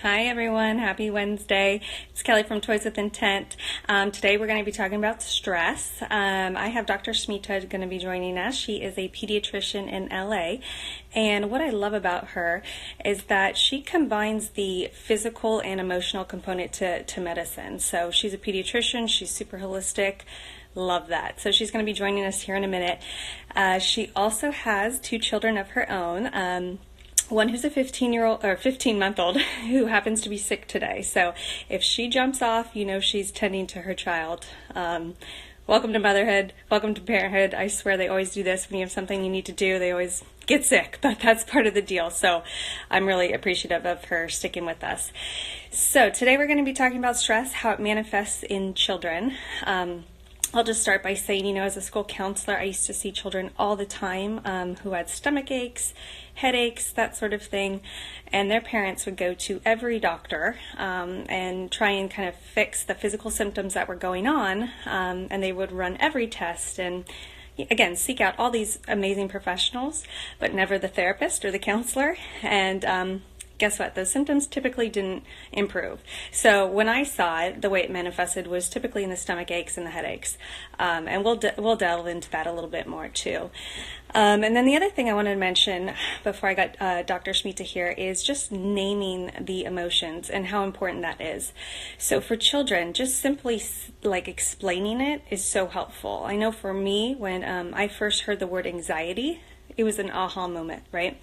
Hi everyone, happy Wednesday. It's Kelly from Toys with Intent. Today we're going to be talking about stress. I have Dr. Smita going to be joining us. She is a pediatrician in LA. And what I love about her is that she combines the physical and emotional component to medicine. So she's a pediatrician, she's super holistic. Love that. So she's going to be joining us here in a minute. She also has two children of her own. One who's a 15-year-old or 15-month-old who happens to be sick today. So if she jumps off, you know she's tending to her child. Welcome to motherhood. Welcome to parenthood. I swear they always do this when you have something you need to do. They always get sick, but that's part of the deal. So I'm really appreciative of her sticking with us. So today we're going to be talking about stress, how it manifests in children. I'll just start by saying, as a school counselor, I used to see children all the time who had stomach aches, headaches, that sort of thing, and their parents would go to every doctor and try and kind of fix the physical symptoms that were going on, and they would run every test and again, seek out all these amazing professionals, but never the therapist or the counselor, and guess what? Those symptoms typically didn't improve. So when I saw it, the way it manifested was typically in the stomach aches and the headaches. And we'll delve into that a little bit more too. And then the other thing I wanted to mention before I got Dr. Smita here is just naming the emotions and how important that is. So for children, just simply like explaining it is so helpful. I know for me, when I first heard the word anxiety, it was an aha moment, right?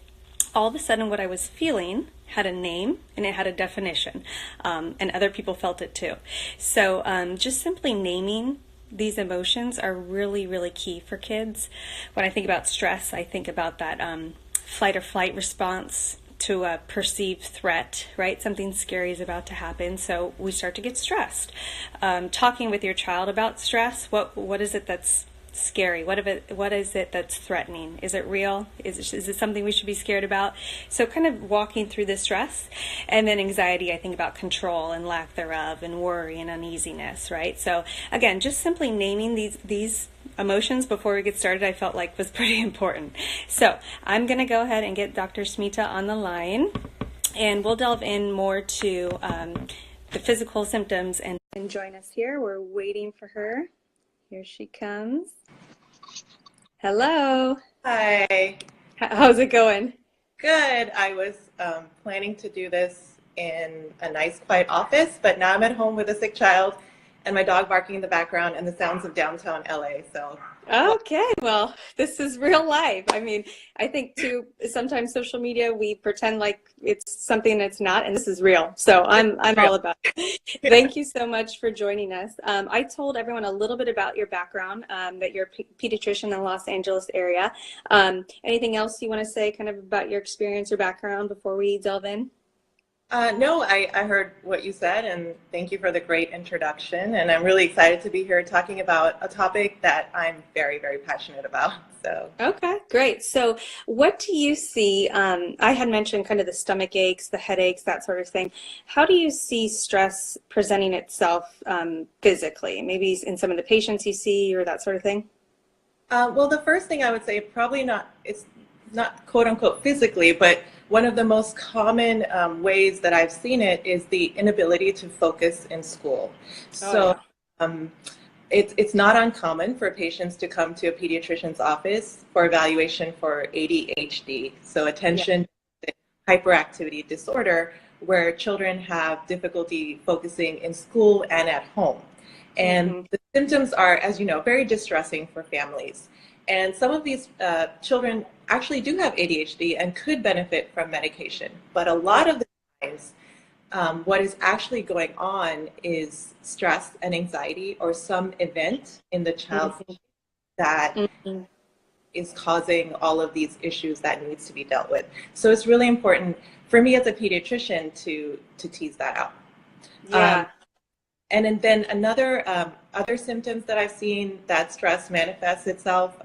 All of a sudden what I was feeling had a name and it had a definition, and other people felt it too. So just simply naming these emotions are really, really key for kids. When I think about stress, I think about that fight or flight response to a perceived threat, right? Something scary is about to happen, so we start to get stressed. Talking with your child about stress, what is it that's scary? What is it that's threatening? Is it real? Is it something we should be scared about? So kind of walking through the stress. And then anxiety, I think about control and lack thereof, and worry and uneasiness, right? So again, just simply naming these emotions before we get started, I felt like was pretty important. So I'm going to go ahead and get Dr. Smita on the line, and we'll delve in more to the physical symptoms and join us here. We're waiting for her. Here she comes. Hello. Hi. How's it going? Good. I was planning to do this in a nice, quiet office, but now I'm at home with a sick child and my dog barking in the background and the sounds of downtown LA. So, Okay, well, this is real life. I mean, I think too, sometimes social media, we pretend like it's something that's not, and this is real. So I'm real. all about it. Thank you so much for joining us. I told everyone a little bit about your background, that you're a pediatrician in the Los Angeles area. Anything else you want to say kind of about your experience or background before we delve in? No, I heard what you said, and thank you for the great introduction. And I'm really excited to be here talking about a topic that I'm very, very passionate about. So. Okay, great. So what do you see? I had mentioned kind of the stomach aches, the headaches, that sort of thing. How do you see stress presenting itself physically? Maybe in some of the patients you see or that sort of thing? Well, the first thing I would say, probably not, it's not quote unquote physically, but one of the most common ways that I've seen it is the inability to focus in school. So it's not uncommon for patients to come to a pediatrician's office for evaluation for ADHD, so attention hyperactivity disorder, where children have difficulty focusing in school and at home. And the symptoms are, as you know, very distressing for families. And some of these children actually do have ADHD and could benefit from medication. But a lot of the times, what is actually going on is stress and anxiety or some event in the child's life that is causing all of these issues that needs to be dealt with. So it's really important for me as a pediatrician to tease that out. Yeah. And then other symptoms that I've seen that stress manifests itself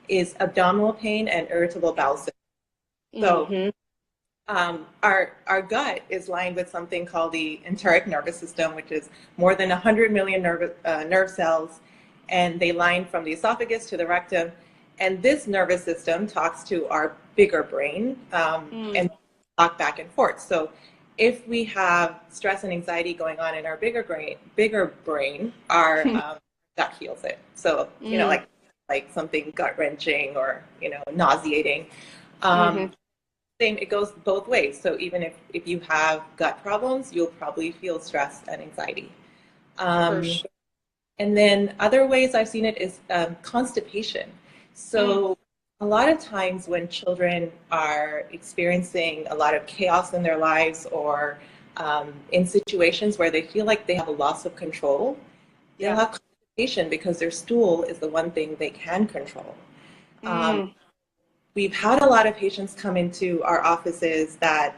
is abdominal pain and irritable bowel syndrome. So our gut is lined with something called the enteric nervous system, which is more than 100 million nerve cells, and they line from the esophagus to the rectum. And this nervous system talks to our bigger brain and talk back and forth. So if we have stress and anxiety going on in our bigger brain, our gut heals it. So, Mm. like something gut wrenching or, nauseating. Hmm. Same, it goes both ways. So even if you have gut problems, you'll probably feel stress and anxiety. For Um, sure. and then other ways I've seen it is constipation. Mm. So a lot of times when children are experiencing a lot of chaos in their lives or in situations where they feel like they have a loss of control, they'll Yeah. have constipation because their stool is the one thing they can control. Um, Mm. we've had a lot of patients come into our offices that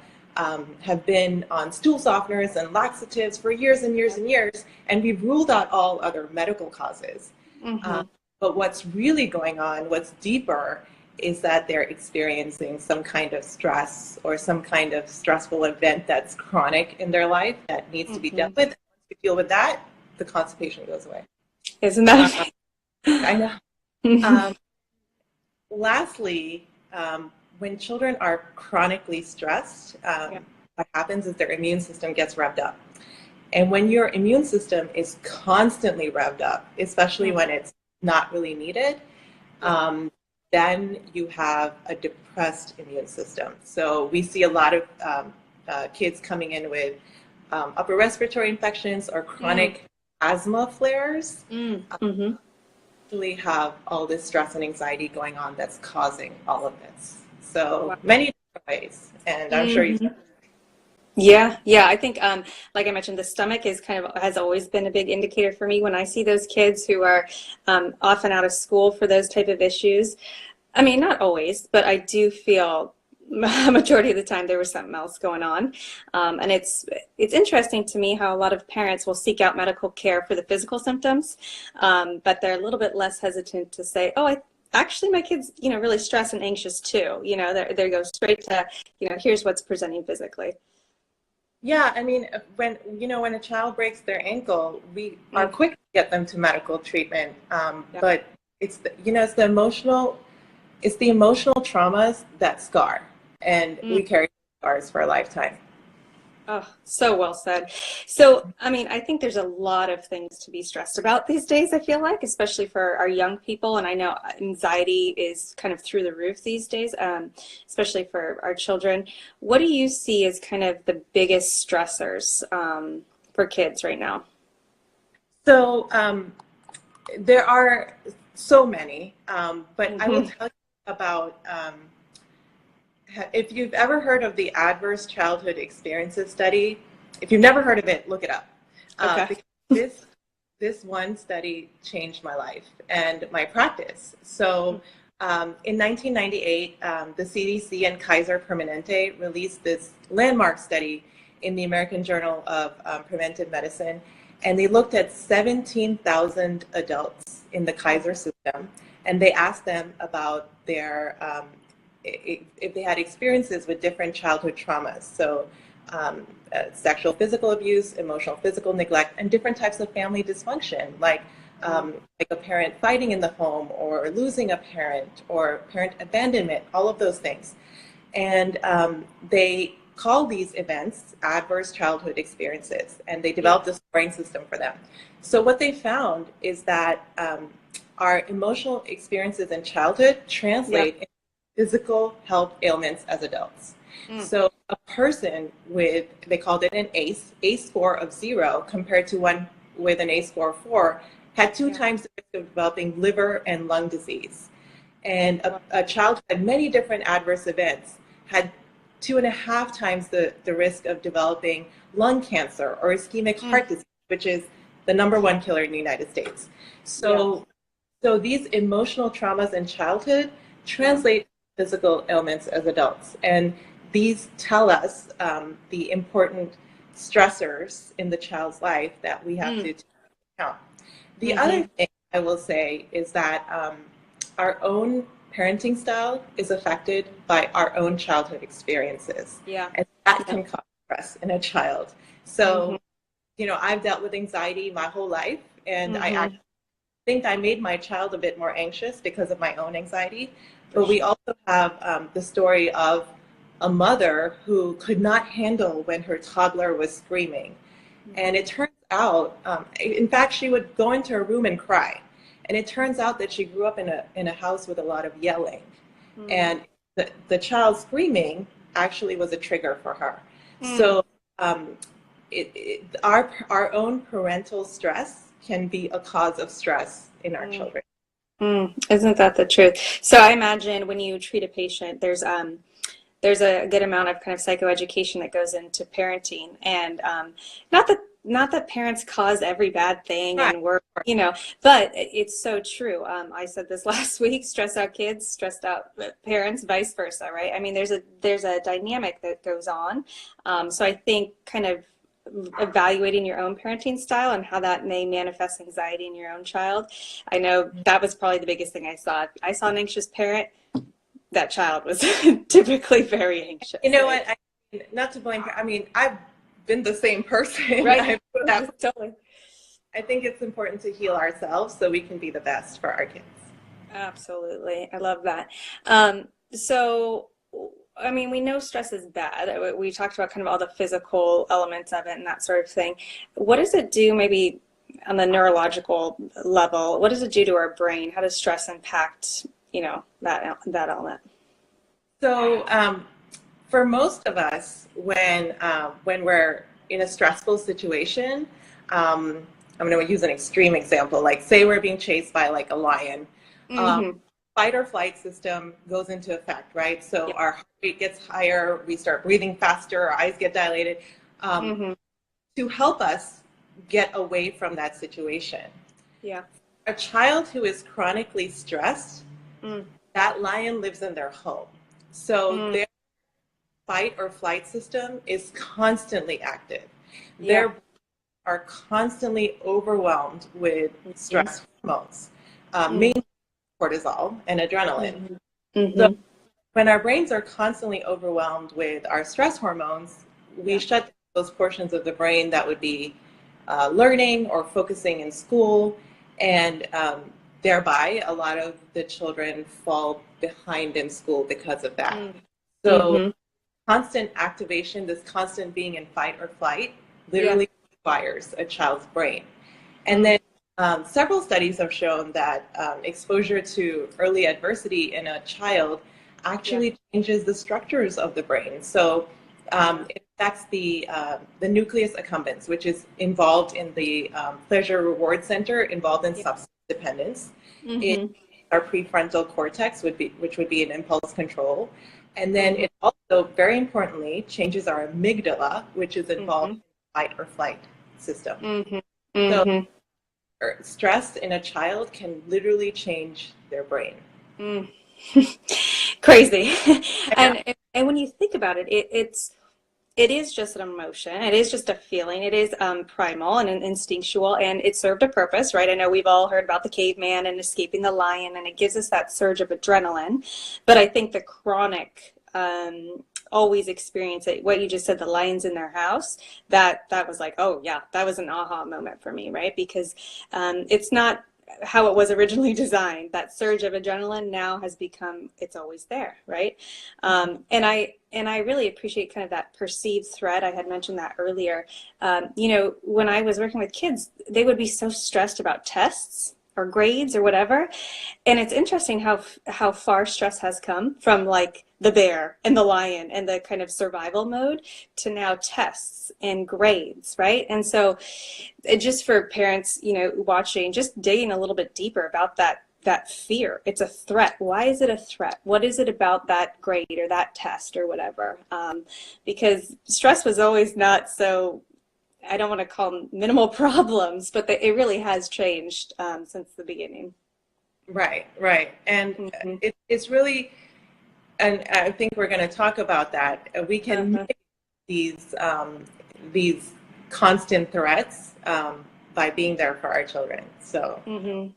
have been on stool softeners and laxatives for years and years and years, and we've ruled out all other medical causes. Hmm. Um, but what's really going on, what's deeper, is that they're experiencing some kind of stress or some kind of stressful event that's chronic in their life that needs to be Hmm. dealt with. Once we deal with that, the constipation goes away. Isn't Uh, that I know. amazing? Um, Lastly, when children are chronically stressed, Yeah. what happens is their immune system gets revved up. And when your immune system is constantly revved up, especially Mm. when it's not really needed, Yeah. um, then you have a depressed immune system. So we see a lot of kids coming in with upper respiratory infections or Mm. chronic asthma flares. Mm. Hmm. Actually have all this stress and anxiety going on that's causing all of this. Wow. So many different ways, and I'm sure you. Hmm. Yeah, yeah. I think, like I mentioned, the stomach is kind of has always been a big indicator for me when I see those kids who are often out of school for those type of issues. I mean, not always, but I do feel a majority of the time there was something else going on. And it's interesting to me how a lot of parents will seek out medical care for the physical symptoms, but they're a little bit less hesitant to say, "Oh, actually my kid's really stressed and anxious too." They go straight to here's what's presenting physically. Yeah, I mean, when a child breaks their ankle, we are Mm, quick to get them to medical treatment. yeah. But it's the emotional traumas that scar, and Mm. we carry scars for a lifetime. Oh, so well said. So, I mean, I think there's a lot of things to be stressed about these days, I feel like, especially for our young people. And I know anxiety is kind of through the roof these days, especially for our children. What do you see as kind of the biggest stressors for kids right now? So there are so many, but I will Hmm. tell you about. If you've ever heard of the Adverse Childhood Experiences Study, if you've never heard of it, look it up. Okay. Because this one study changed my life and my practice. So in 1998, the CDC and Kaiser Permanente released this landmark study in the American Journal of Preventive Medicine, and they looked at 17,000 adults in the Kaiser system, and they asked them about their if they had experiences with different childhood traumas. So sexual, physical abuse, emotional, physical neglect, and different types of family dysfunction, like a parent fighting in the home or losing a parent or parent abandonment, all of those things. And they call these events adverse childhood experiences, and they Yeah. developed a scoring system for them. So what they found is that our emotional experiences in childhood Yeah. translate into physical health ailments as adults. Mm. So a person with, they called it an ACE score of 0 compared to one with an ACE score of 4, had two Yeah. times the risk of developing liver and lung disease. And a child who had many different adverse events had 2.5 times the risk of developing lung cancer or ischemic Mm. heart disease, which is the number one killer in the United States. Yeah. So these emotional traumas in childhood Yeah. translate physical ailments as adults. And these tell us the important stressors in the child's life that we have Mm. to take into account. The other Hmm. thing I will say is that our own parenting style is affected by our own childhood experiences, Yeah. and that Yeah. can cause stress in a child. Hmm. So, I've dealt with anxiety my whole life, and I Hmm. actually think I made my child a bit more anxious because of my own anxiety. For But we sure. also have the story of a mother who could not handle when her toddler was screaming. And it turns out, in fact, she would go into her room and cry. And it turns out that she grew up in a house with a lot of yelling. And the child screaming actually was a trigger for her. So our own parental stress can be a cause of stress in our children. Isn't that the truth? So I imagine when you treat a patient, there's a good amount of kind of psychoeducation that goes into parenting, and not that parents cause every bad thing Right. and we're, but it's so true. I said this last week: stressed out kids, stressed out parents, vice versa, right? I mean, there's a dynamic that goes on. So I think kind of evaluating your own parenting style and how that may manifest anxiety in your own child. I know that was probably the biggest thing I saw. If I saw an anxious parent, that child was typically very anxious. You know what? Not to blame. I mean, I've been the same person. Right. Totally. I think it's important to heal ourselves so we can be the best for our kids. Absolutely. I love that. So, I mean, we know stress is bad. We talked about kind of all the physical elements of it and that sort of thing. What does it do maybe on the neurological level? What does it do to our brain? How does stress impact, that element? So, for most of us, when we're in a stressful situation, I'm going to use an extreme example. Like, say we're being chased by like a lion. Fight or flight system goes into effect, right? So our heart rate gets higher, we start breathing faster, our eyes get dilated, to help us get away from that situation. Yeah. A child who is chronically stressed, that lion lives in their home. So their fight or flight system is constantly active. Their are constantly overwhelmed with stress hormones, mainly cortisol and adrenaline. So when our brains are constantly overwhelmed with our stress hormones, we shut down those portions of the brain that would be learning or focusing in school, and thereby a lot of the children fall behind in school because of that. So constant activation, this constant being in fight or flight, literally fires a child's brain. And then several studies have shown that exposure to early adversity in a child actually changes the structures of the brain. So it affects the nucleus accumbens, which is involved in the pleasure reward center, involved in substance dependence. In our prefrontal cortex, which would be an impulse control. And then it also, very importantly, changes our amygdala, which is involved in the fight or flight system. So stress in a child can literally change their brain. Crazy. And when you think about it, it is just an emotion. It is just a feeling. It is primal and instinctual, and it served a purpose, right? I know we've all heard about the caveman and escaping the lion, and it gives us that surge of adrenaline. But I think the chronic always experience it. What you just said, the lions in their house, that was like, oh yeah, that was an aha moment for me, right? Because it's not how it was originally designed. That surge of adrenaline now has become, it's always there, right? And I really appreciate kind of that perceived threat. I had mentioned that earlier. When I was working with kids, they would be so stressed about tests or grades or whatever. And it's interesting how far stress has come from like the bear and the lion and the kind of survival mode to now tests and grades, right? And so just for parents, watching, just digging a little bit deeper about that fear. It's a threat. Why is it a threat? What is it about that grade or that test or whatever? Because stress was always not so, I don't want to call them minimal problems, but it really has changed since the beginning. Right. And it's really, and I think we're going to talk about that. We can mitigate these constant threats by being there for our children. So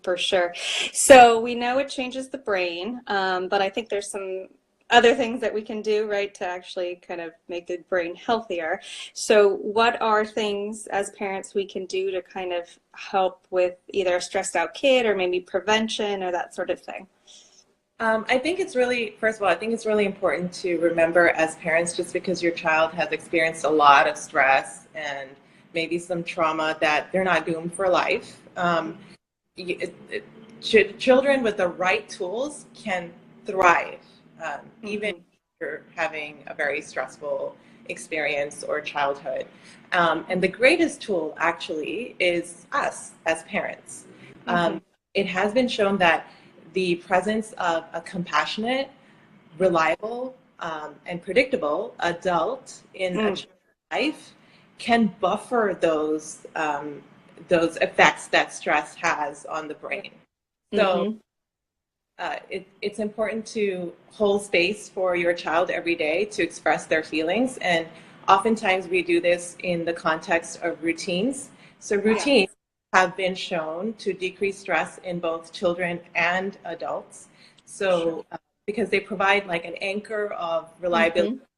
for sure. So we know it changes the brain, but I think there's some other things that we can do, right, to actually kind of make the brain healthier. So what are things as parents we can do to kind of help with either a stressed out kid or maybe prevention or that sort of thing? I think it's really, first of all, I think it's really important to remember as parents, just because your child has experienced a lot of stress and maybe some trauma, that they're not doomed for life. Y- it- it- Children with the right tools can thrive, even Hmm. after having a very stressful experience or childhood. And the greatest tool actually is us as parents. Hmm. Um, it has been shown that the presence of a compassionate, reliable, and predictable adult in a child's life can buffer those effects that stress has on the brain. So Hmm. it's important to hold space for your child every day to express their feelings. And oftentimes we do this in the context of routines. So Yes. routines have been shown to decrease stress in both children and adults. Sure. So because they provide like an anchor of reliability Hmm.